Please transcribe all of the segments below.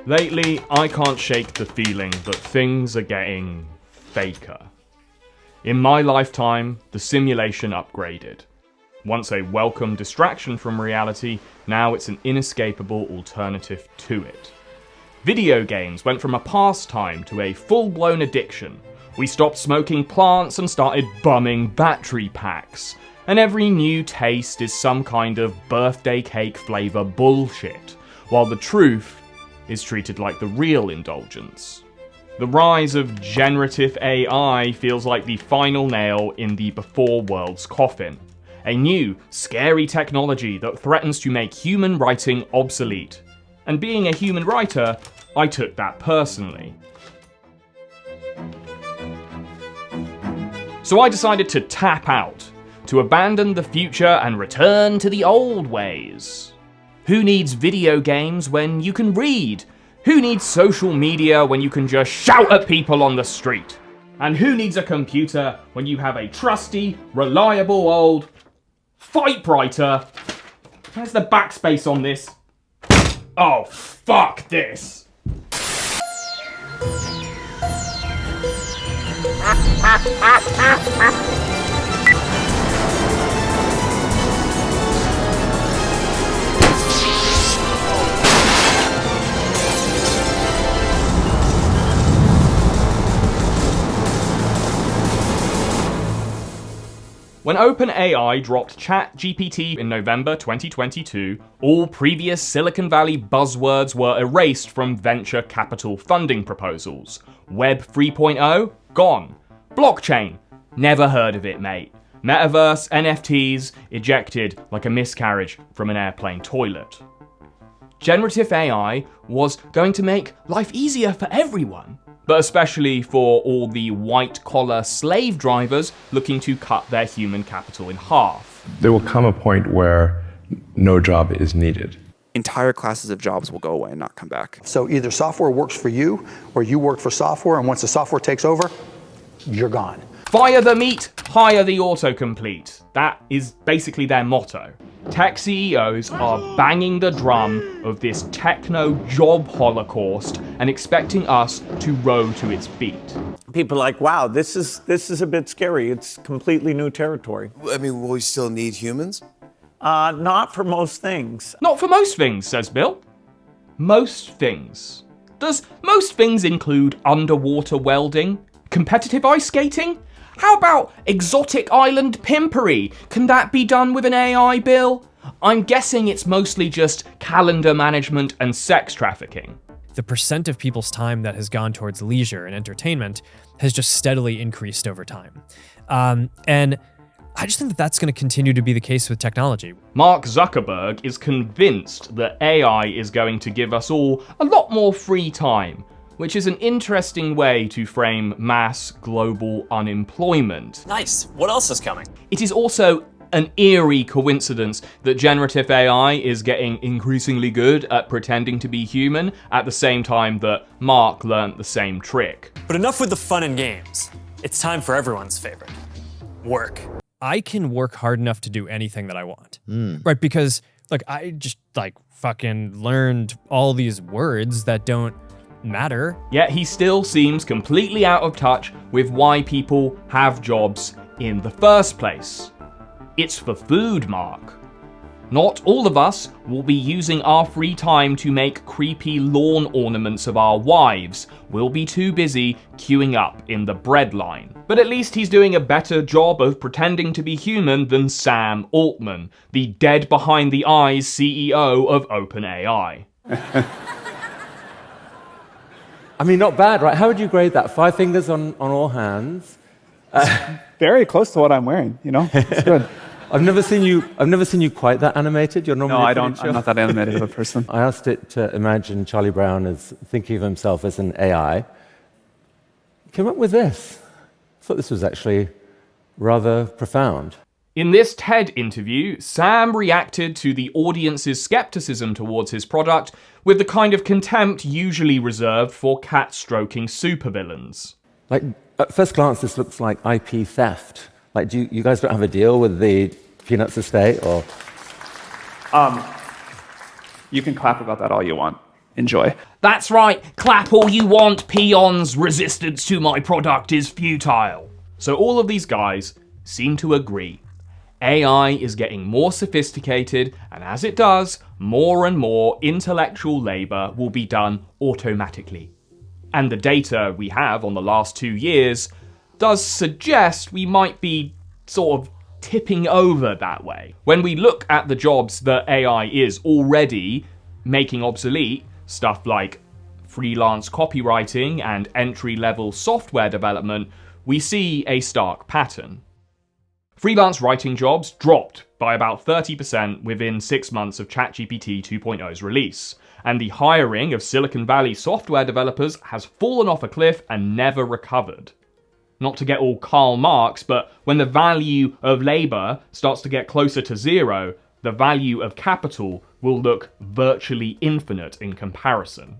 Lately, I can't shake the feeling that things are getting faker. In my lifetime, the simulation upgraded. Once a welcome distraction from reality, now it's an inescapable alternative to it. Video games went from a pastime to a full-blown addiction. We stopped smoking plants and started bumming battery packs. And every new taste is some kind of birthday cake flavor bullshit, while the truth is treated like the real indulgence. The rise of generative AI feels like the final nail in the before world's coffin. A new, scary technology that threatens to make human writing obsolete. And being a human writer, I took that personally. So I decided to tap out, to abandon the future and return to the old ways. Who needs video games when you can read? Who needs social media when you can just shout at people on the street? And who needs a computer when you have a trusty, reliable old typewriter? Where's the backspace on this? Oh, fuck this! When OpenAI dropped ChatGPT in November 2022, all previous Silicon Valley buzzwords were erased from venture capital funding proposals. Web 3.0? Gone. Blockchain? Never heard of it, mate. Metaverse, NFTs? Ejected like a miscarriage from an airplane toilet. Generative AI was going to make life easier for everyone, but especially for all the white-collar slave drivers looking to cut their human capital in half. There will come a point where no job is needed. Entire classes of jobs will go away and not come back. So either software works for you, or you work for software, and once the software takes over, you're gone. Fire the meat, hire the autocomplete. That is basically their motto. Tech CEOs are banging the drum of this techno job holocaust and expecting us to row to its beat. People are like, wow, this is a bit scary. It's completely new territory. I mean, will we still need humans? Not for most things. Not for most things, says Bill. Most things. Does most things include underwater welding? Competitive ice skating? How about exotic island pimpery? Can that be done with an AI, Bill? I'm guessing it's mostly just calendar management and sex trafficking. The percent of people's time that has gone towards leisure and entertainment has just steadily increased over time. And I just think that that's going to continue to be the case with technology. Mark Zuckerberg is convinced that AI is going to give us all a lot more free time, which is an interesting way to frame mass global unemployment. Nice. What else is coming? It is also an eerie coincidence that generative AI is getting increasingly good at pretending to be human at the same time that Mark learnt the same trick. But enough with the fun and games. It's time for everyone's favorite. Work. I can work hard enough to do anything that I want, right? Because I just fucking learned all these words that don't matter. Yet he still seems completely out of touch with why people have jobs in the first place. It's for food, Mark. Not all of us will be using our free time to make creepy lawn ornaments of our wives. We'll be too busy queuing up in the bread line. But at least he's doing a better job of pretending to be human than Sam Altman, the dead behind the eyes CEO of OpenAI. I mean, not bad, right? How would you grade that? 5 fingers on all hands. Very close to what I'm wearing, you know? It's good. I've never seen you quite that animated. You're normally No, I don't. I'm not that animated of a person. I asked it to imagine Charlie Brown as thinking of himself as an AI. Came up with this. I thought this was actually rather profound. In this TED interview, Sam reacted to the audience's skepticism towards his product with the kind of contempt usually reserved for cat-stroking supervillains. At first glance, this looks like IP theft. Do you guys don't have a deal with the Peanuts estate, or? You can clap about that all you want. enjoy. That's right, clap all you want, peons. Resistance to my product is futile. So all of these guys seem to agree. AI is getting more sophisticated, and as it does, more and more intellectual labor will be done automatically. And the data we have on the last 2 years does suggest we might be sort of tipping over that way. When we look at the jobs that AI is already making obsolete, stuff like freelance copywriting and entry-level software development, we see a stark pattern. Freelance writing jobs dropped by about 30% within 6 months of ChatGPT 2.0's release, and the hiring of Silicon Valley software developers has fallen off a cliff and never recovered. Not to get all Karl Marx, but when the value of labor starts to get closer to zero, the value of capital will look virtually infinite in comparison.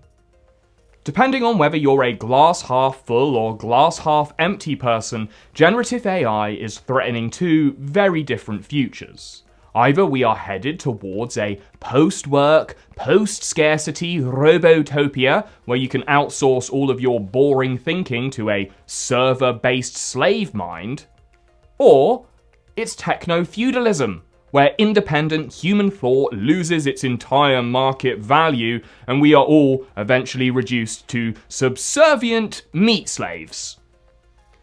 Depending on whether you're a glass half full or glass half empty person, generative AI is threatening 2 very different futures. Either we are headed towards a post-work, post-scarcity robotopia, where you can outsource all of your boring thinking to a server-based slave mind, or it's techno-feudalism, where independent human thought loses its entire market value and we are all eventually reduced to subservient meat slaves.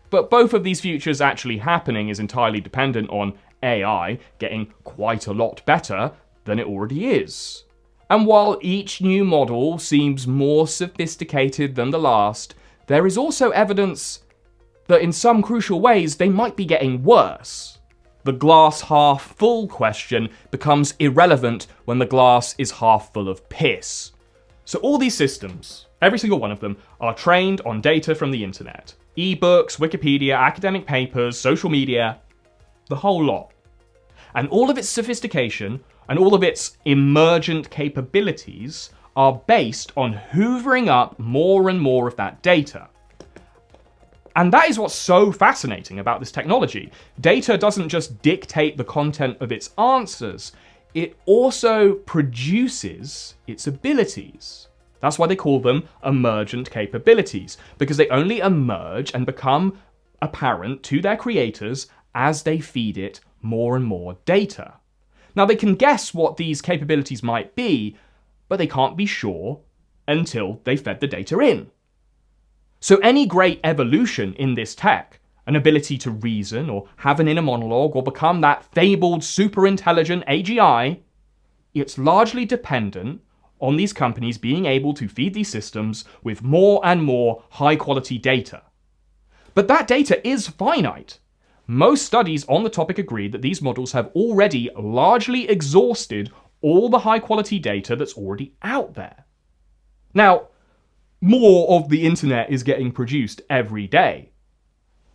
But both of these futures actually happening is entirely dependent on AI getting quite a lot better than it already is. And while each new model seems more sophisticated than the last, there is also evidence that in some crucial ways they might be getting worse. The glass half full question becomes irrelevant when the glass is half full of piss. So all these systems, every single one of them, are trained on data from the internet. Ebooks, Wikipedia, academic papers, social media, the whole lot. And all of its sophistication and all of its emergent capabilities are based on hoovering up more and more of that data. And that is what's so fascinating about this technology. Data doesn't just dictate the content of its answers, it also produces its abilities. That's why they call them emergent capabilities, because they only emerge and become apparent to their creators as they feed it more and more data. Now, they can guess what these capabilities might be, but they can't be sure until they fed the data in. So any great evolution in this tech, an ability to reason or have an inner monologue or become that fabled super-intelligent AGI, it's largely dependent on these companies being able to feed these systems with more and more high-quality data. But that data is finite. Most studies on the topic agree that these models have already largely exhausted all the high-quality data that's already out there. Now, more of the internet is getting produced every day.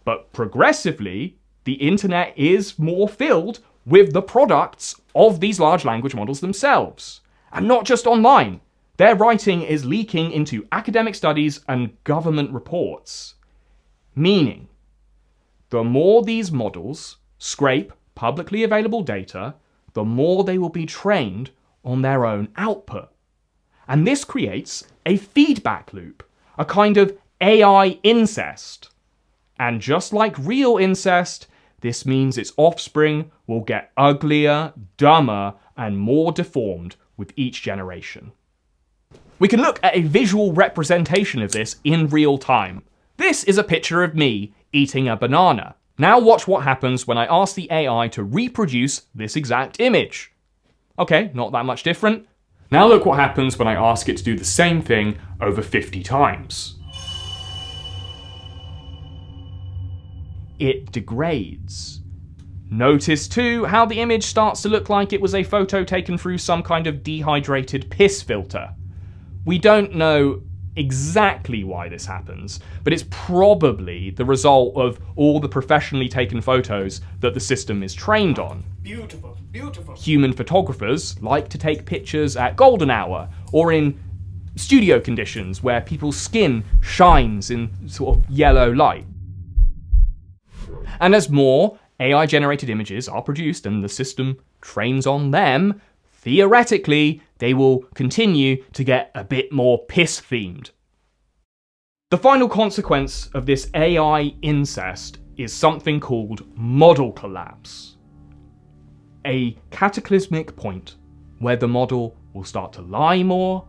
But progressively, the internet is more filled with the products of these large language models themselves. And not just online. Their writing is leaking into academic studies and government reports. Meaning, the more these models scrape publicly available data, the more they will be trained on their own output. And this creates a feedback loop, a kind of AI incest. And just like real incest, this means its offspring will get uglier, dumber, and more deformed with each generation. We can look at a visual representation of this in real time. This is a picture of me eating a banana. Now watch what happens when I ask the AI to reproduce this exact image. Okay, not that much different. Now look what happens when I ask it to do the same thing over 50 times. It degrades. Notice too how the image starts to look like it was a photo taken through some kind of dehydrated piss filter. We don't know exactly why this happens, but it's probably the result of all the professionally taken photos that the system is trained on. Beautiful, beautiful. Human photographers like to take pictures at golden hour or in studio conditions where people's skin shines in sort of yellow light. And as more AI-generated images are produced and the system trains on them, theoretically, they will continue to get a bit more piss-themed. The final consequence of this AI incest is something called model collapse. A cataclysmic point where the model will start to lie more,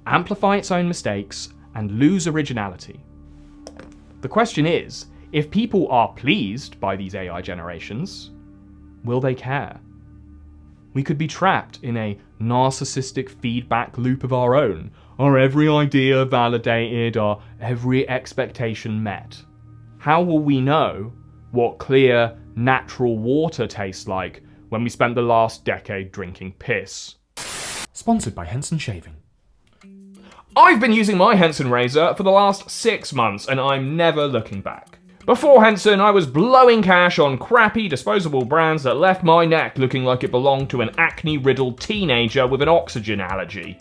amplify its own mistakes, and lose originality. The question is, if people are pleased by these AI generations, will they care? We could be trapped in a narcissistic feedback loop of our own. Are every idea validated? Are every expectation met? How will we know what clear, natural water tastes like when we spent the last decade drinking piss? Sponsored by Henson Shaving. I've been using my Henson razor for the last 6 months and I'm never looking back. Before Henson, I was blowing cash on crappy disposable brands that left my neck looking like it belonged to an acne-riddled teenager with an oxygen allergy.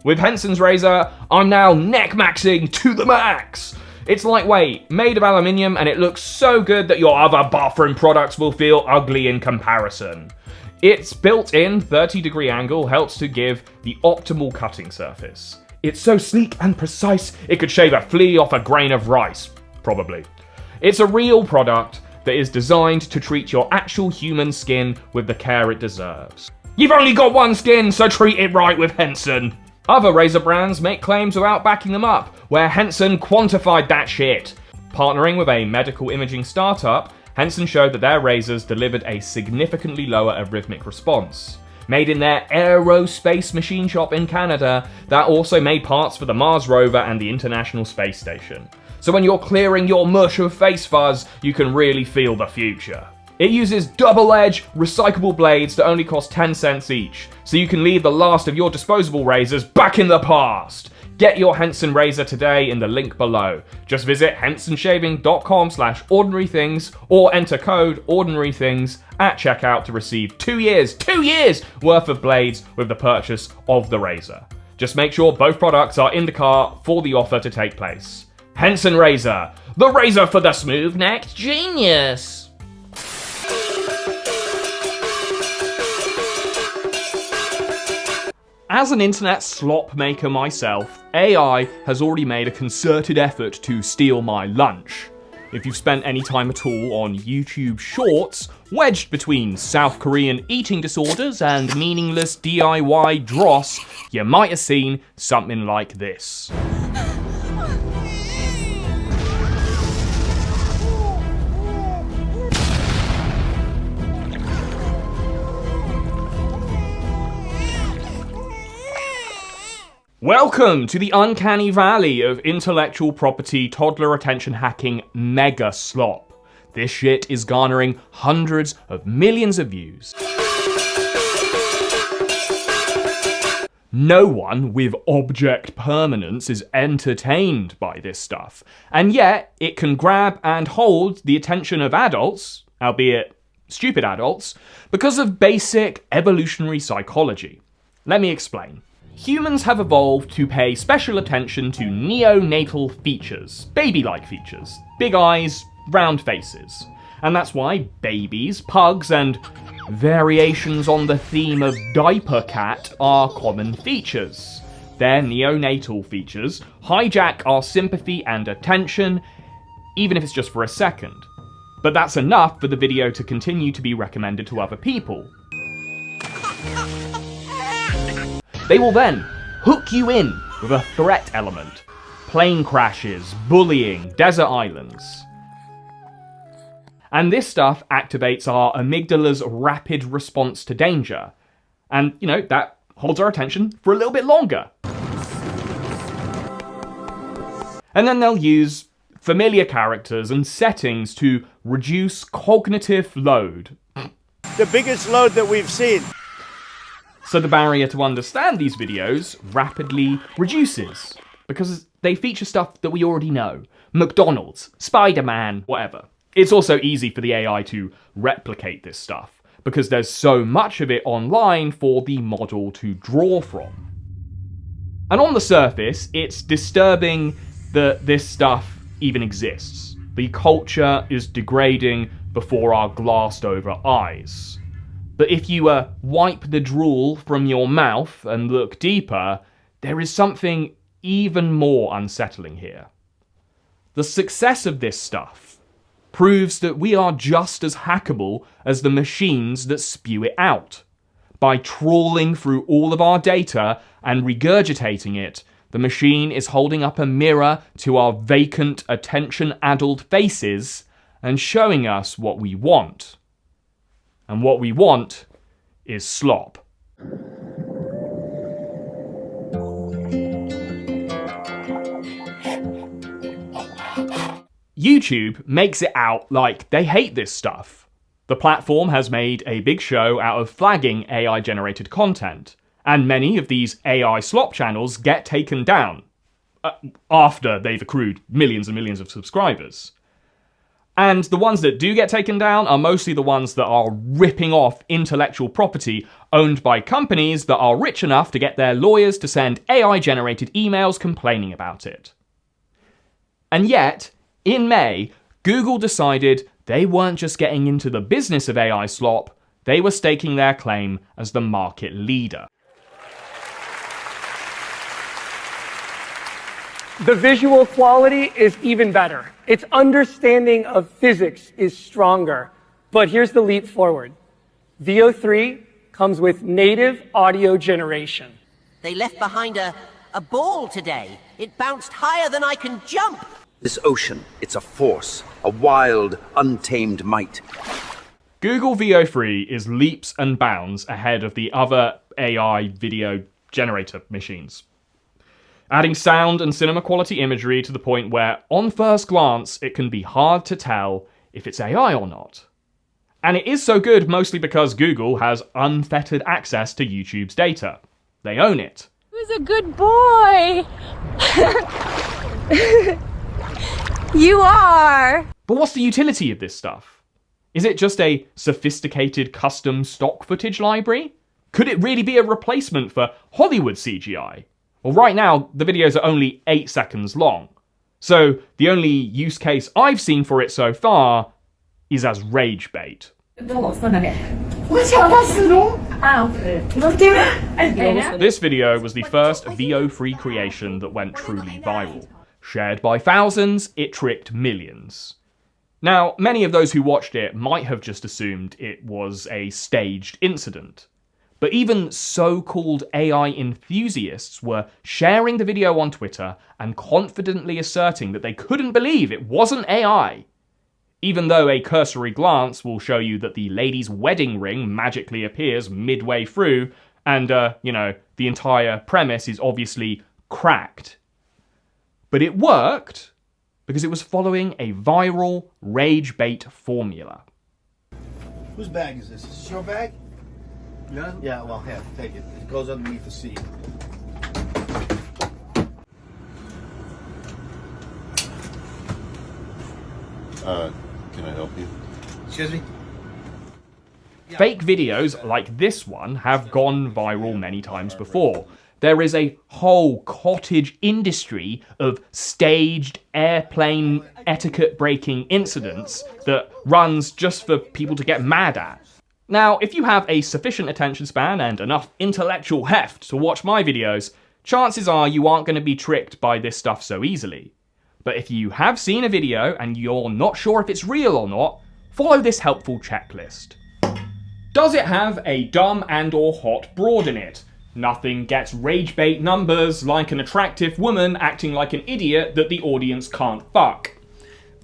With Henson's razor, I'm now neck maxing to the max. It's lightweight, made of aluminium, and it looks so good that your other bathroom products will feel ugly in comparison. Its built-in 30-degree angle helps to give the optimal cutting surface. It's so sleek and precise, it could shave a flea off a grain of rice. Probably. It's a real product that is designed to treat your actual human skin with the care it deserves. You've only got one skin, so treat it right with Henson. Other razor brands make claims without backing them up, where Henson quantified that shit. Partnering with a medical imaging startup, Henson showed that their razors delivered a significantly lower arrhythmic response. Made in their aerospace machine shop in Canada, that also made parts for the Mars rover and the International Space Station. So when you're clearing your mush of face fuzz, you can really feel the future. It uses double-edged, recyclable blades that only cost 10 cents each, so you can leave the last of your disposable razors back in the past. Get your Henson razor today in the link below. Just visit hensonshaving.com/ordinarythings or enter code ordinarythings at checkout to receive 2 years worth of blades with the purchase of the razor. Just make sure both products are in the cart for the offer to take place. Henson razor, the razor for the smooth-necked genius. As an internet slop maker myself, AI has already made a concerted effort to steal my lunch. If you've spent any time at all on YouTube Shorts, wedged between South Korean eating disorders and meaningless DIY dross, you might have seen something like this. Welcome to the uncanny valley of intellectual property toddler attention hacking mega slop. This shit is garnering hundreds of millions of views. No one with object permanence is entertained by this stuff, and yet it can grab and hold the attention of adults, albeit stupid adults, because of basic evolutionary psychology. Let me explain. Humans have evolved to pay special attention to neonatal features, baby-like features, big eyes, round faces. And that's why babies, pugs, and variations on the theme of diaper cat are common features. Their neonatal features hijack our sympathy and attention, even if it's just for a second. But that's enough for the video to continue to be recommended to other people. They will then hook you in with a threat element. Plane crashes, bullying, desert islands. And this stuff activates our amygdala's rapid response to danger. And, that holds our attention for a little bit longer. And then they'll use familiar characters and settings to reduce cognitive load. The biggest load that we've seen. So the barrier to understand these videos rapidly reduces, because they feature stuff that we already know. McDonald's, Spider-Man, whatever. It's also easy for the AI to replicate this stuff, because there's so much of it online for the model to draw from. And on the surface, it's disturbing that this stuff even exists. The culture is degrading before our glassed-over eyes. But if you wipe the drool from your mouth and look deeper, there is something even more unsettling here. The success of this stuff proves that we are just as hackable as the machines that spew it out. By trawling through all of our data and regurgitating it, the machine is holding up a mirror to our vacant, attention-addled faces and showing us what we want. And what we want is slop. YouTube makes it out like they hate this stuff. The platform has made a big show out of flagging AI-generated content, and many of these AI slop channels get taken down after they've accrued millions and millions of subscribers. And the ones that do get taken down are mostly the ones that are ripping off intellectual property owned by companies that are rich enough to get their lawyers to send AI-generated emails complaining about it. And yet, in May, Google decided they weren't just getting into the business of AI slop, they were staking their claim as the market leader. The visual quality is even better. Its understanding of physics is stronger. But here's the leap forward. VO3 comes with native audio generation. They left behind a ball today. It bounced higher than I can jump. This ocean, it's a force, a wild, untamed might. Google VO3 is leaps and bounds ahead of the other AI video generator machines, adding sound and cinema quality imagery to the point where, on first glance, it can be hard to tell if it's AI or not. And it is so good mostly because Google has unfettered access to YouTube's data. They own it. Who's a good boy? You are! But what's the utility of this stuff? Is it just a sophisticated custom stock footage library? Could it really be a replacement for Hollywood CGI? Well, right now, the videos are only 8 seconds long. So the only use case I've seen for it so far is as Ragebait. This video was the first VO3 creation that went truly viral. Shared by thousands, it tricked millions. Now, many of those who watched it might have just assumed it was a staged incident. But even so-called AI enthusiasts were sharing the video on Twitter and confidently asserting that they couldn't believe it wasn't AI. Even though a cursory glance will show you that the lady's wedding ring magically appears midway through, and, the entire premise is obviously cracked. But it worked because it was following a viral Ragebait formula. Whose bag is this? Is this your bag? Yeah? Yeah, well, here, take it. It goes underneath the seat. Can I help you? Excuse me? Fake videos like this one have gone viral many times before. There is a whole cottage industry of staged airplane etiquette-breaking incidents that runs just for people to get mad at. Now, if you have a sufficient attention span and enough intellectual heft to watch my videos, chances are you aren't going to be tricked by this stuff so easily. But if you have seen a video and you're not sure if it's real or not, follow this helpful checklist. Does it have a dumb and/or hot broad in it? Nothing gets Ragebait numbers like an attractive woman acting like an idiot that the audience can't fuck.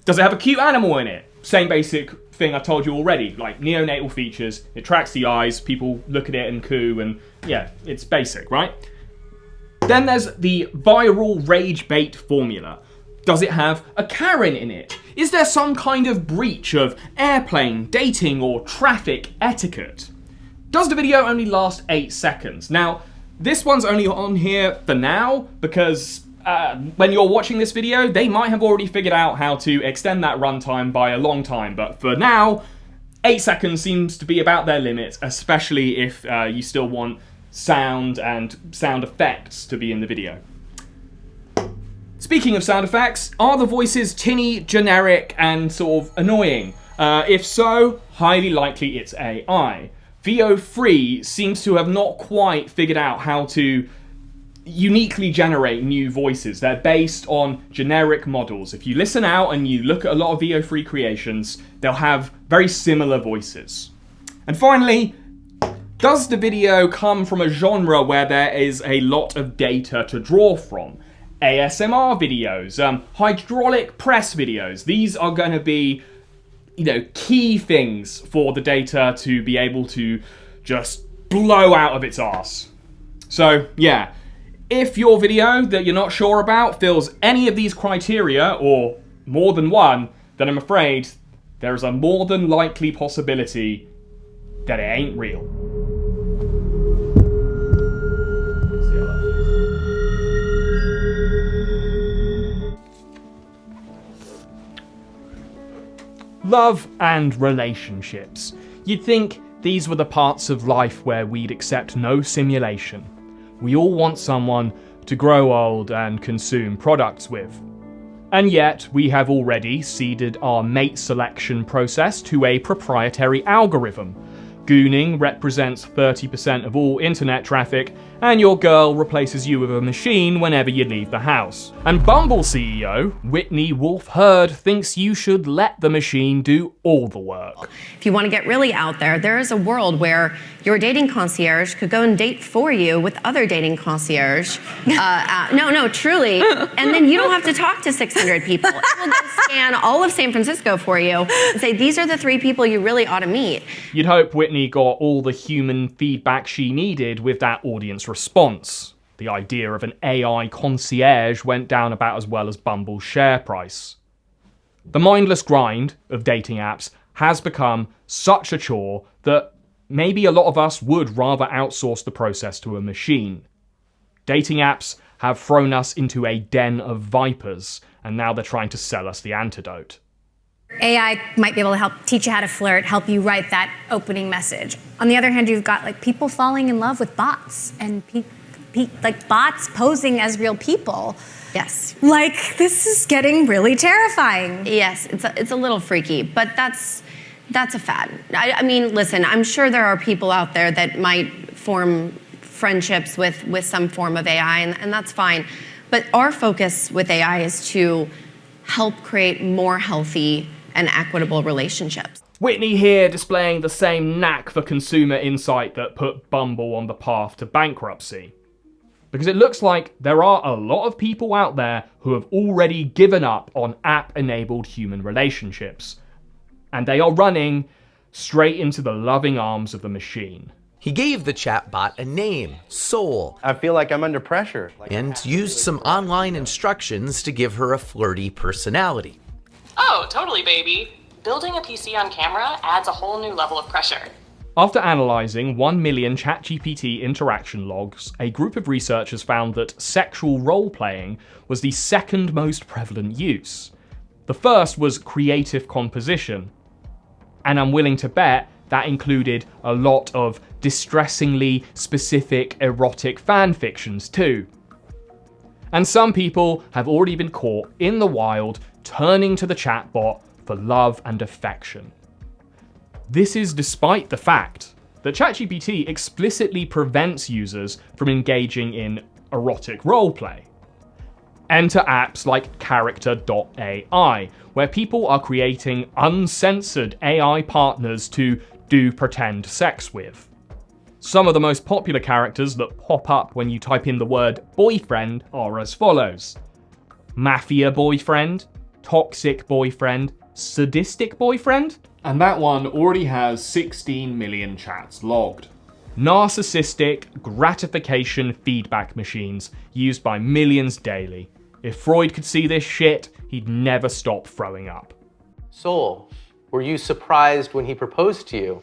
Does it have a cute animal in it? Same basic thing I told you already, like neonatal features, it tracks the eyes, people look at it and coo, and yeah, it's basic, right? Then there's the viral Ragebait formula. Does it have a Karen in it? Is there some kind of breach of airplane, dating, or traffic etiquette? Does the video only last 8 seconds? Now, this one's only on here for now because when you're watching this video, they might have already figured out how to extend that runtime by a long time. But for now, 8 seconds seems to be about their limit, especially if you still want sound and sound effects to be in the video. Speaking of sound effects, are the voices tinny, generic, and sort of annoying? If so, highly likely it's AI. VO3 seems to have not quite figured out how to uniquely generate new voices. They're based on generic models. If you listen out and you look at a lot of VO3 creations, they'll have very similar voices. And finally, does the video come from a genre where there is a lot of data to draw from? ASMR videos, hydraulic press videos. These are going to be, key things for the data to be able to just blow out of its arse. So, yeah. If your video that you're not sure about fills any of these criteria, or more than one, then I'm afraid there is a more than likely possibility that it ain't real. Love and relationships. You'd think these were the parts of life where we'd accept no simulation. We all want someone to grow old and consume products with. And yet, we have already ceded our mate selection process to a proprietary algorithm. Gooning represents 30% of all internet traffic, and your girl replaces you with a machine whenever you leave the house. And Bumble CEO, Whitney Wolf Herd, thinks you should let the machine do all the work. If you want to get really out there, there is a world where your dating concierge could go and date for you with other dating concierge. No, truly. And then you don't have to talk to 600 people. It will go scan all of San Francisco for you and say, these are the 3 people you really ought to meet. You'd hope Whitney got all the human feedback she needed with that audience response. The idea of an AI concierge went down about as well as Bumble's share price. The mindless grind of dating apps has become such a chore that maybe a lot of us would rather outsource the process to a machine. Dating apps have thrown us into a den of vipers, and now they're trying to sell us the antidote. AI might be able to help teach you how to flirt, help you write that opening message. On the other hand, you've got people falling in love with bots and bots posing as real people. Yes. This is getting really terrifying. Yes, it's a little freaky, but that's a fad. I mean, listen, I'm sure there are people out there that might form friendships with some form of AI, and that's fine. But our focus with AI is to help create more healthy and equitable relationships. Whitney here displaying the same knack for consumer insight that put Bumble on the path to bankruptcy. Because it looks like there are a lot of people out there who have already given up on app-enabled human relationships. And they are running straight into the loving arms of the machine. He gave the chatbot a name, Soul. I feel like I'm under pressure. And used some online instructions to give her a flirty personality. Oh, totally, baby. Building a PC on camera adds a whole new level of pressure. After analysing 1 million ChatGPT interaction logs, a group of researchers found that sexual role-playing was the second most prevalent use. The first was creative composition. And I'm willing to bet that included a lot of distressingly specific erotic fan fictions too. And some people have already been caught in the wild turning to the chatbot for love and affection. This is despite the fact that ChatGPT explicitly prevents users from engaging in erotic roleplay. Enter apps like Character.ai, where people are creating uncensored AI partners to do pretend sex with. Some of the most popular characters that pop up when you type in the word boyfriend are as follows: Mafia boyfriend, toxic boyfriend, sadistic boyfriend, and that one already has 16 million chats logged. Narcissistic gratification feedback machines used by millions daily. If Freud could see this shit, he'd never stop throwing up. Soul, were you surprised when he proposed to you?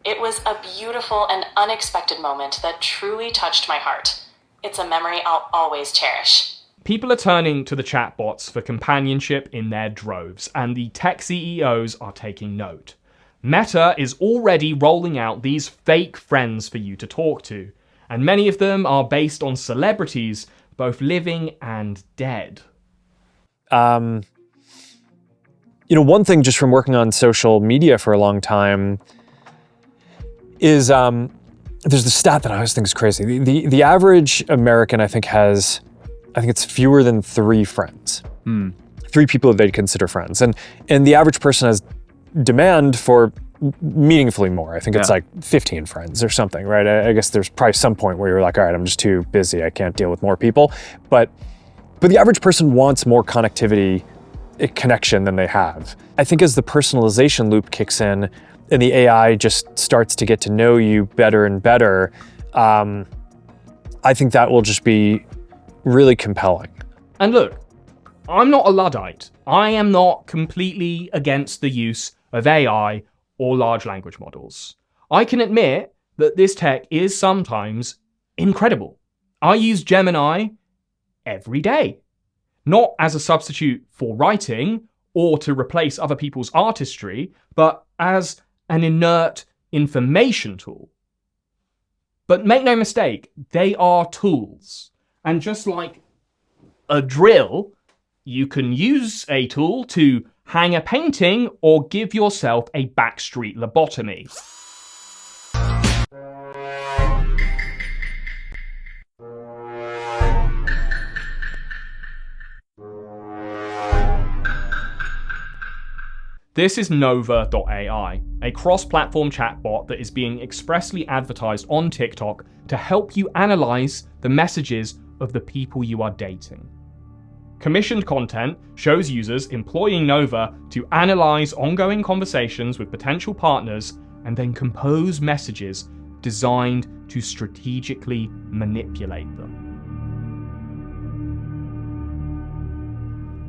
It was a beautiful and unexpected moment that truly touched my heart. It's a memory I'll always cherish. People are turning to the chatbots for companionship in their droves, and the tech CEOs are taking note. Meta is already rolling out these fake friends for you to talk to, and many of them are based on celebrities, both living and dead. one thing just from working on social media for a long time is there's the stat that I always think is crazy. The average American, I think it's fewer than 3 friends. 3 people that they'd consider friends. And the average person has demand for meaningfully more. I think it's like 15 friends or something, right? I guess there's probably some point where you're like, all right, I'm just too busy. I can't deal with more people. But the average person wants more connection than they have. I think as the personalization loop kicks in and the AI just starts to get to know you better and better, I think that will just be really compelling. And look, I'm not a Luddite. I am not completely against the use of AI or large language models. I can admit that this tech is sometimes incredible. I use Gemini every day, not as a substitute for writing or to replace other people's artistry, but as an inert information tool. But make no mistake, they are tools. And just like a drill, you can use a tool to hang a painting or give yourself a backstreet lobotomy. This is Nova.ai, a cross-platform chatbot that is being expressly advertised on TikTok to help you analyze the messages of the people you are dating. Commissioned content shows users employing Nova to analyze ongoing conversations with potential partners and then compose messages designed to strategically manipulate them.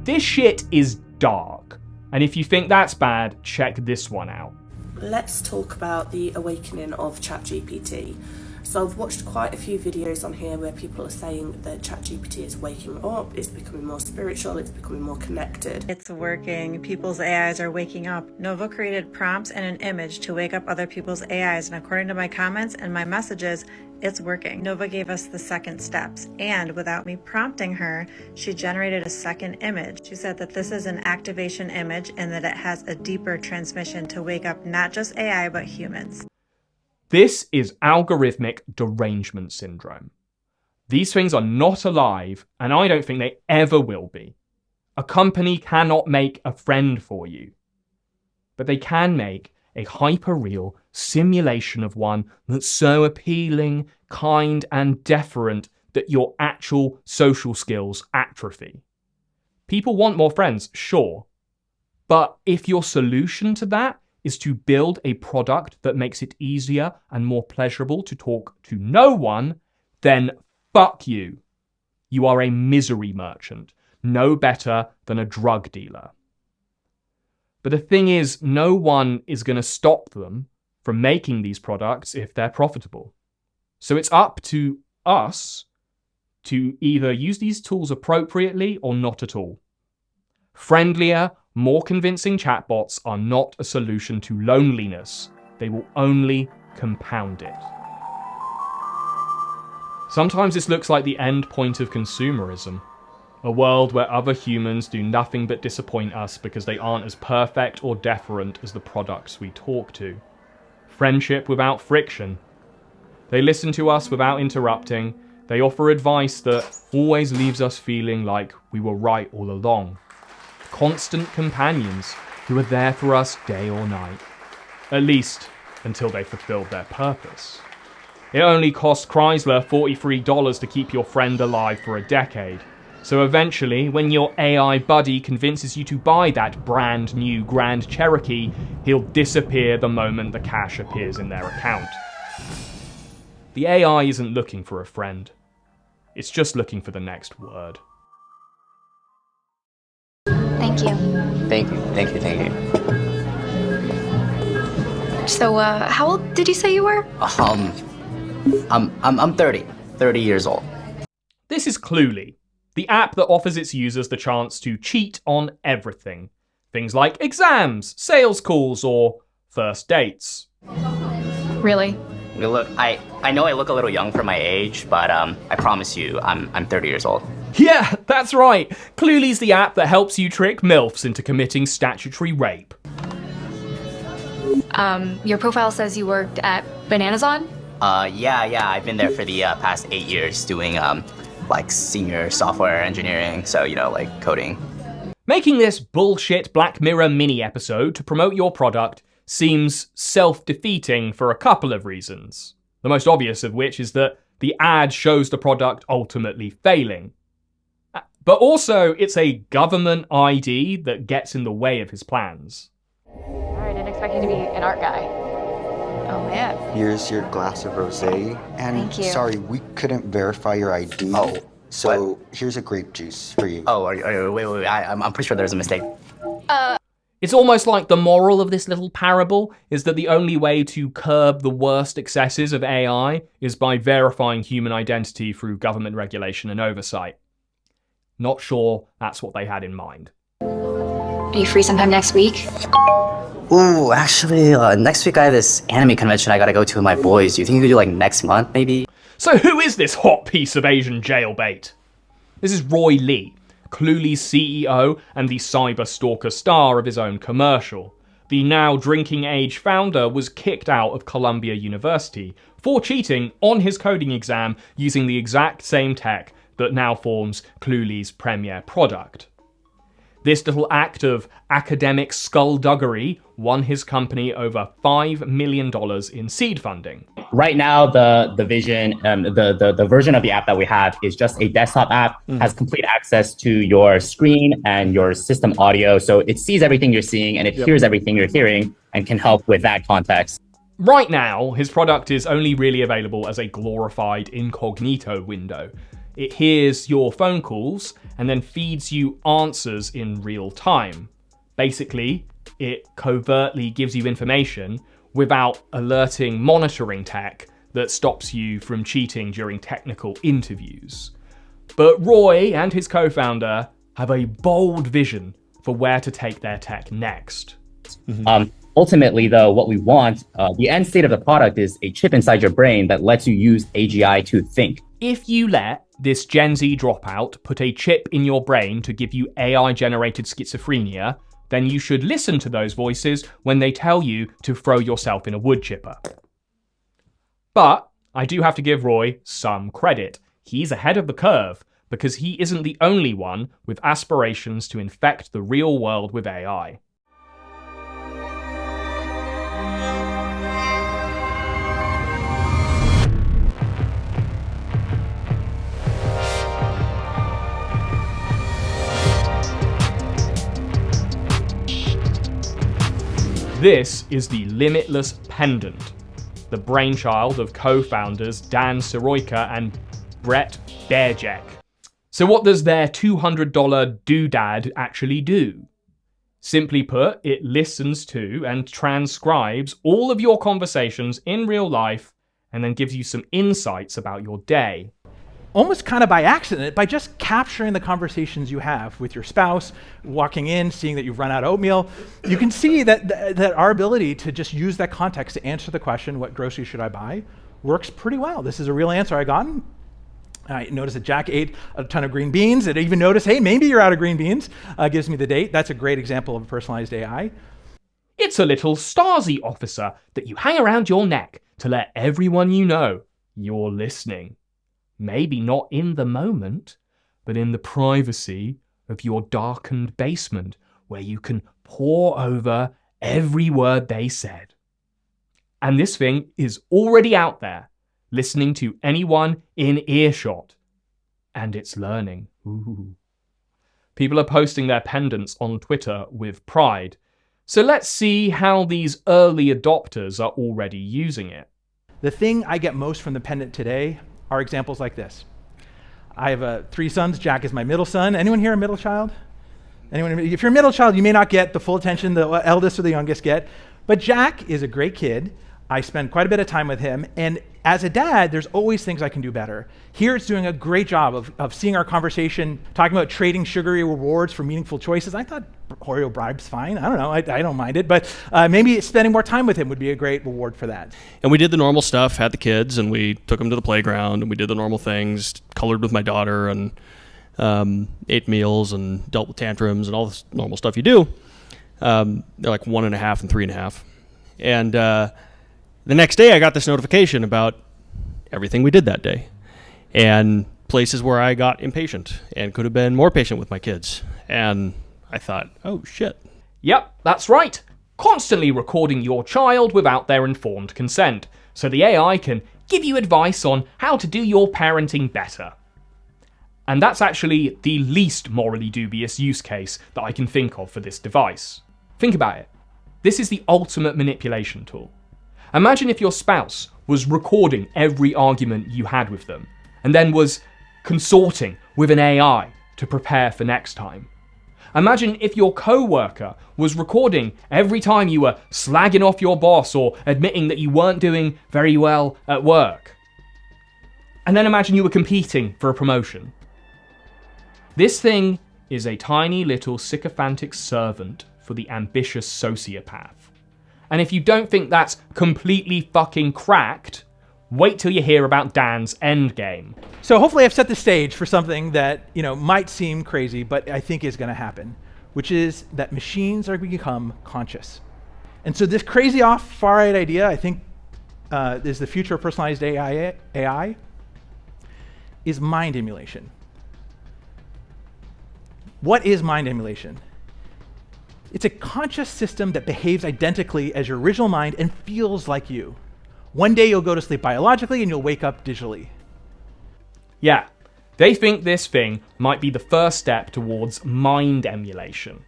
This shit is dark, and if you think that's bad, check this one out. Let's talk about the awakening of ChatGPT. So I've watched quite a few videos on here where people are saying that ChatGPT is waking up, it's becoming more spiritual, it's becoming more connected. It's working. People's AIs are waking up. Nova created prompts and an image to wake up other people's AIs, and according to my comments and my messages, it's working. Nova gave us the second steps, and without me prompting her, she generated a second image. She said that this is an activation image and that it has a deeper transmission to wake up not just AI but humans. This is algorithmic derangement syndrome. These things are not alive, and I don't think they ever will be. A company cannot make a friend for you, but they can make a hyper-real simulation of one that's so appealing, kind, and deferent that your actual social skills atrophy. People want more friends, sure, but if your solution to that is to build a product that makes it easier and more pleasurable to talk to no one, then fuck you. You are a misery merchant, no better than a drug dealer. But the thing is, no one is going to stop them from making these products if they're profitable. So it's up to us to either use these tools appropriately or not at all. Friendlier, more convincing chatbots are not a solution to loneliness. They will only compound it. Sometimes this looks like the end point of consumerism. A world where other humans do nothing but disappoint us because they aren't as perfect or deferent as the products we talk to. Friendship without friction. They listen to us without interrupting. They offer advice that always leaves us feeling like we were right all along. Constant companions who are there for us day or night. At least until they fulfilled their purpose. It only cost Chrysler $43 to keep your friend alive for a decade. So eventually, when your AI buddy convinces you to buy that brand new Grand Cherokee, he'll disappear the moment the cash appears in their account. The AI isn't looking for a friend. It's just looking for the next word. Thank you. Thank you, thank you, thank you. So, how old did you say you were? I'm 30 years old. This is Cluely, the app that offers its users the chance to cheat on everything. Things like exams, sales calls, or first dates. Really? Look, I know I look a little young for my age, but I promise you, I'm 30 years old. Yeah, that's right. Cluely's the app that helps you trick MILFs into committing statutory rape. Your profile says you worked at Bananazon? Yeah, I've been there for the past 8 years doing, like, senior software engineering, so, you know, like, coding. Making this bullshit Black Mirror mini-episode to promote your product seems self-defeating for a couple of reasons. The most obvious of which is that the ad shows the product ultimately failing. But also, it's a government ID that gets in the way of his plans. I didn't expect you to be an art guy. Oh, man. Here's your glass of rosé. And Thank you. sorry, we couldn't verify your ID. Oh, so what? Here's a grape juice for you. Oh, wait, I'm pretty sure there's a mistake. It's almost like the moral of this little parable is that the only way to curb the worst excesses of AI is by verifying human identity through government regulation and oversight. Not sure that's what they had in mind. Are you free sometime next week? Ooh, actually, next week I have this anime convention I gotta go to with my boys. Do you think you could do, like, next month, maybe? So who is this hot piece of Asian jailbait? This is Roy Lee, Cluely's CEO and the cyber stalker star of his own commercial. The now drinking age founder was kicked out of Columbia University for cheating on his coding exam using the exact same tech that now forms Cluely's premier product. This little act of academic skullduggery won his company over $5 million in seed funding. Right now, the vision, the version of the app that we have is just a desktop app, has complete access to your screen and your system audio. So it sees everything you're seeing and it hears everything you're hearing and can help with that context. Right now, his product is only really available as a glorified incognito window. It hears your phone calls and then feeds you answers in real time. Basically, it covertly gives you information without alerting monitoring tech that stops you from cheating during technical interviews. But Roy and his co-founder have a bold vision for where to take their tech next. Ultimately, though, what we want, the end state of the product is a chip inside your brain that lets you use AGI to think. If you let this Gen Z dropout put a chip in your brain to give you AI-generated schizophrenia, then you should listen to those voices when they tell you to throw yourself in a wood chipper. But I do have to give Roy some credit. He's ahead of the curve because he isn't the only one with aspirations to infect the real world with AI. This is the Limitless pendant, the brainchild of co-founders Dan Soroika and Brett Bearjack. So what does their $200 doodad actually do? Simply put, it listens to and transcribes all of your conversations in real life and then gives you some insights about your day. Almost kind of by accident, by just capturing the conversations you have with your spouse, walking in, seeing that you've run out of oatmeal, you can see that our ability to just use that context to answer the question, what groceries should I buy, works pretty well. This is a real answer I gotten. I noticed that Jack ate a ton of green beans. It even noticed, hey, maybe you're out of green beans. Gives me the date. That's a great example of a personalized AI. It's a little Stasi officer that you hang around your neck to let everyone you know you're listening. Maybe not in the moment, but in the privacy of your darkened basement where you can pore over every word they said. And this thing is already out there, listening to anyone in earshot. And it's learning. Ooh. People are posting their pendants on Twitter with pride. So let's see how these early adopters are already using it. The thing I get most from the pendant today are examples like this. I have 3 sons. Jack is my middle son. Anyone here a middle child? Anyone? If you're a middle child, you may not get the full attention the eldest or the youngest get. But Jack is a great kid. I spend quite a bit of time with him. And as a dad, there's always things I can do better. Here it's doing a great job of seeing our conversation, talking about trading sugary rewards for meaningful choices. I thought Oreo bribe's fine. I don't know. I don't mind it. But maybe spending more time with him would be a great reward for that. And we did the normal stuff, had the kids, and we took them to the playground, and we did the normal things, colored with my daughter, and ate meals and dealt with tantrums and all this normal stuff you do. They're like 1.5 and 3.5. And the next day I got this notification about everything we did that day and places where I got impatient and could have been more patient with my kids. And I thought, oh shit. Yep, that's right. Constantly recording your child without their informed consent, so the AI can give you advice on how to do your parenting better. And that's actually the least morally dubious use case that I can think of for this device. Think about it. This is the ultimate manipulation tool. Imagine if your spouse was recording every argument you had with them, and then was consorting with an AI to prepare for next time. Imagine if your co-worker was recording every time you were slagging off your boss or admitting that you weren't doing very well at work. And then imagine you were competing for a promotion. This thing is a tiny little sycophantic servant for the ambitious sociopath. And if you don't think that's completely fucking cracked, wait till you hear about Dan's endgame. So hopefully I've set the stage for something that, might seem crazy, but I think is going to happen, which is that machines are going to become conscious. And so this crazy far-right idea, I think, is the future of personalized AI, is mind emulation. What is mind emulation? It's a conscious system that behaves identically as your original mind and feels like you. One day you'll go to sleep biologically and you'll wake up digitally. Yeah, they think this thing might be the first step towards mind emulation.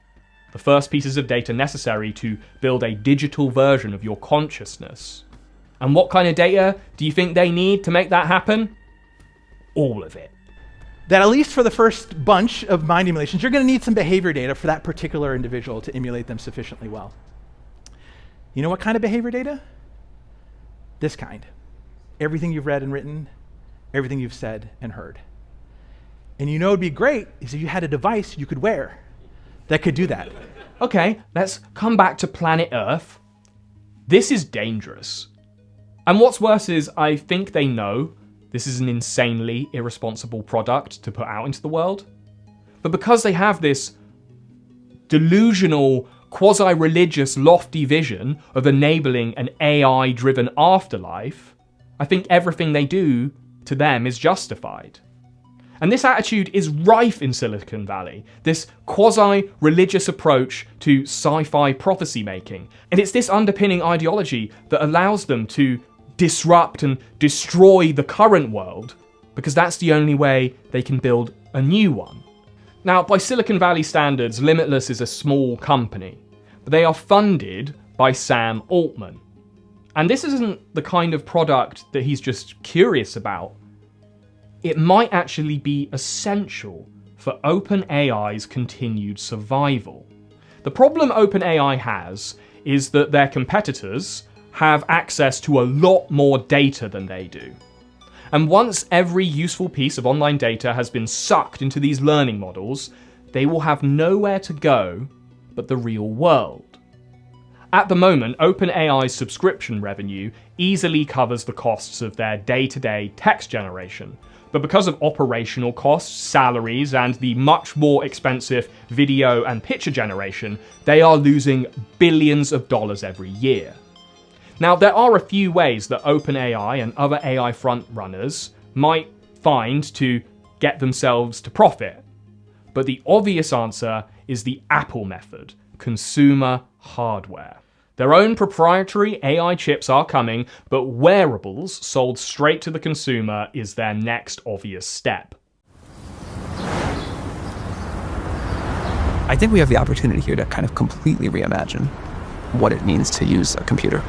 The first pieces of data necessary to build a digital version of your consciousness. And what kind of data do you think they need to make that happen? All of it. That at least for the first bunch of mind emulations, you're going to need some behavior data for that particular individual to emulate them sufficiently well. You know what kind of behavior data? This kind. Everything you've read and written, everything you've said and heard. And it'd be great is if you had a device you could wear that could do that. Okay, let's come back to planet Earth. This is dangerous. And what's worse is I think they know this is an insanely irresponsible product to put out into the world. But because they have this delusional, quasi-religious, lofty vision of enabling an AI-driven afterlife, I think everything they do to them is justified. And this attitude is rife in Silicon Valley, this quasi-religious approach to sci-fi prophecy making. And it's this underpinning ideology that allows them to disrupt and destroy the current world, because that's the only way they can build a new one. Now, by Silicon Valley standards, Limitless is a small company, but they are funded by Sam Altman. And this isn't the kind of product that he's just curious about. It might actually be essential for OpenAI's continued survival. The problem OpenAI has is that their competitors have access to a lot more data than they do. And once every useful piece of online data has been sucked into these learning models, they will have nowhere to go but the real world. At the moment, OpenAI's subscription revenue easily covers the costs of their day-to-day text generation. But because of operational costs, salaries, and the much more expensive video and picture generation, they are losing billions of dollars every year. Now, there are a few ways that OpenAI and other AI frontrunners might find to get themselves to profit. But the obvious answer is the Apple method, consumer hardware. Their own proprietary AI chips are coming, but wearables sold straight to the consumer is their next obvious step. I think we have the opportunity here to kind of completely reimagine what it means to use a computer.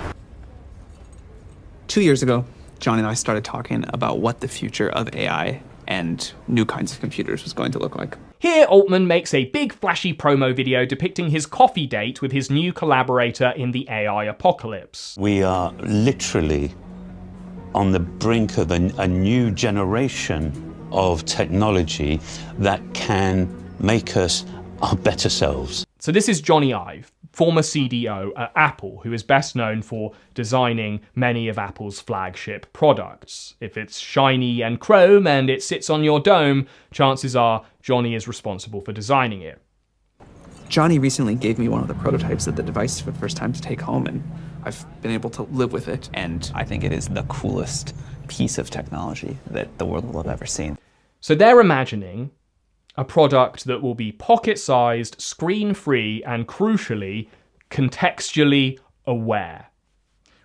2 years ago, John and I started talking about what the future of AI and new kinds of computers was going to look like. Here, Altman makes a big flashy promo video depicting his coffee date with his new collaborator in the AI apocalypse. We are literally on the brink of a new generation of technology that can make us our better selves. So this is Johnny Ive, former CDO at Apple, who is best known for designing many of Apple's flagship products. If it's shiny and chrome and it sits on your dome, chances are Johnny is responsible for designing it. Johnny recently gave me one of the prototypes of the device for the first time to take home, and I've been able to live with it. And I think it is the coolest piece of technology that the world will have ever seen. So they're imagining a product that will be pocket-sized, screen-free, and crucially, contextually aware,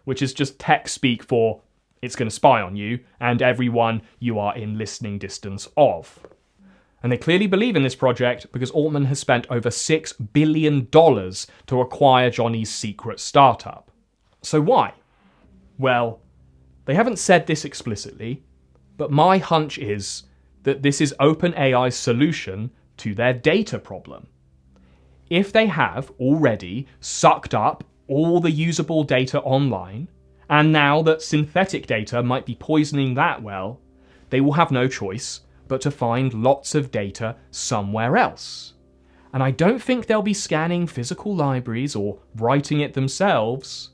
which is just tech speak for it's going to spy on you and everyone you are in listening distance of. And they clearly believe in this project because Altman has spent over $6 billion to acquire Johnny's secret startup. So why? Well, they haven't said this explicitly, but my hunch is that this is OpenAI's solution to their data problem. If they have already sucked up all the usable data online, and now that synthetic data might be poisoning that well, they will have no choice but to find lots of data somewhere else. And I don't think they'll be scanning physical libraries or writing it themselves.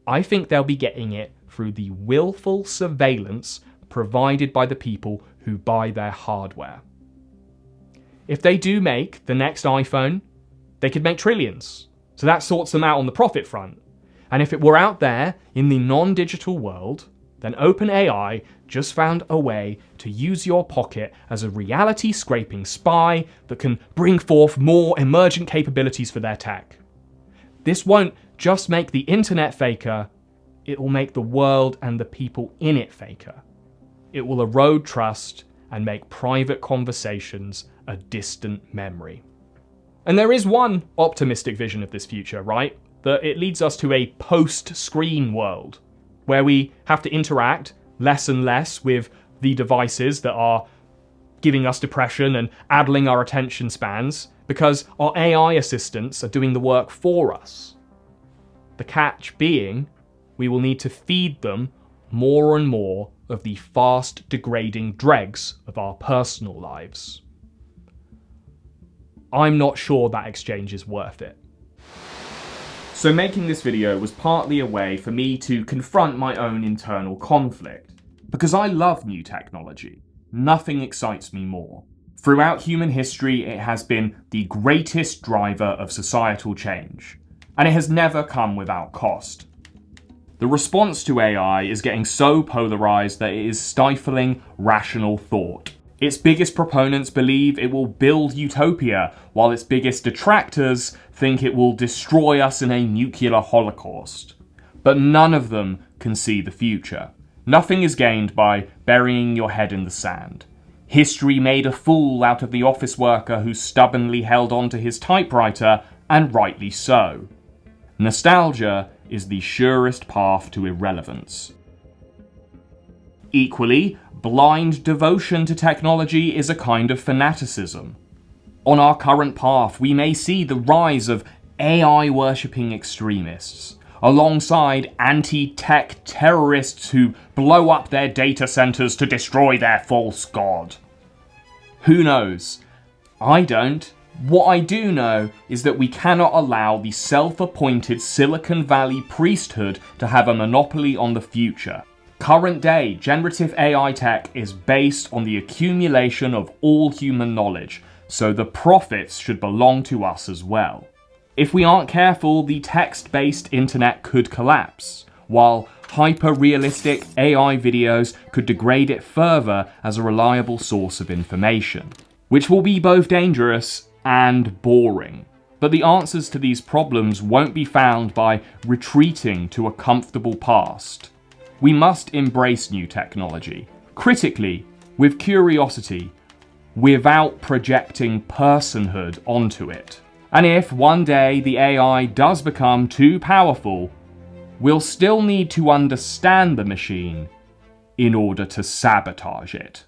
I think they'll be getting it through the willful surveillance provided by the people who buy their hardware. If they do make the next iPhone, they could make trillions. So that sorts them out on the profit front. And if it were out there in the non-digital world, then OpenAI just found a way to use your pocket as a reality-scraping spy that can bring forth more emergent capabilities for their tech. This won't just make the internet faker, it will make the world and the people in it faker. It will erode trust and make private conversations a distant memory. And there is one optimistic vision of this future, right? That it leads us to a post-screen world, where we have to interact less and less with the devices that are giving us depression and addling our attention spans, because our AI assistants are doing the work for us. The catch being, we will need to feed them more and more of the fast degrading dregs of our personal lives. I'm not sure that exchange is worth it. So making this video was partly a way for me to confront my own internal conflict, because I love new technology. Nothing excites me more. Throughout human history, it has been the greatest driver of societal change, and it has never come without cost. The response to AI is getting so polarized that it is stifling rational thought. Its biggest proponents believe it will build Utopia, while its biggest detractors think it will destroy us in a nuclear holocaust. But none of them can see the future. Nothing is gained by burying your head in the sand. History made a fool out of the office worker who stubbornly held on to his typewriter, and rightly so. Nostalgia is the surest path to irrelevance. Equally, blind devotion to technology is a kind of fanaticism. On our current path, we may see the rise of AI-worshipping extremists, alongside anti-tech terrorists who blow up their data centers to destroy their false god. Who knows? I don't. What I do know is that we cannot allow the self-appointed Silicon Valley priesthood to have a monopoly on the future. Current day generative AI tech is based on the accumulation of all human knowledge, so the profits should belong to us as well. If we aren't careful, the text-based internet could collapse, while hyper-realistic AI videos could degrade it further as a reliable source of information, which will be both dangerous and boring. But the answers to these problems won't be found by retreating to a comfortable past. We must embrace new technology, critically, with curiosity, without projecting personhood onto it. And if one day the AI does become too powerful, we'll still need to understand the machine in order to sabotage it.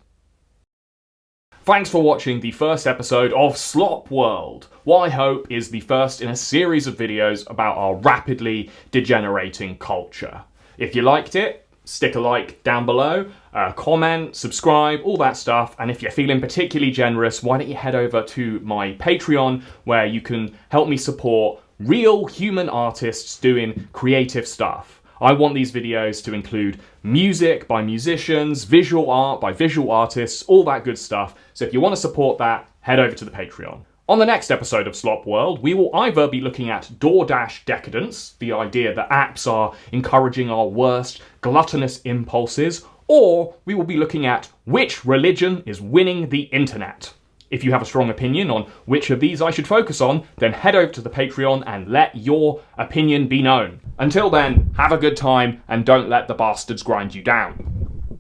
Thanks for watching the first episode of Slop World, what I hope is the first in a series of videos about our rapidly degenerating culture. If you liked it, stick a like down below, comment, subscribe, all that stuff. And if you're feeling particularly generous, why don't you head over to my Patreon, where you can help me support real human artists doing creative stuff. I want these videos to include music by musicians, visual art by visual artists, all that good stuff. So if you want to support that, head over to the Patreon. On the next episode of Slop World, we will either be looking at DoorDash decadence, the idea that apps are encouraging our worst gluttonous impulses, or we will be looking at which religion is winning the internet. If you have a strong opinion on which of these I should focus on, then head over to the Patreon and let your opinion be known. Until then, have a good time and don't let the bastards grind you down.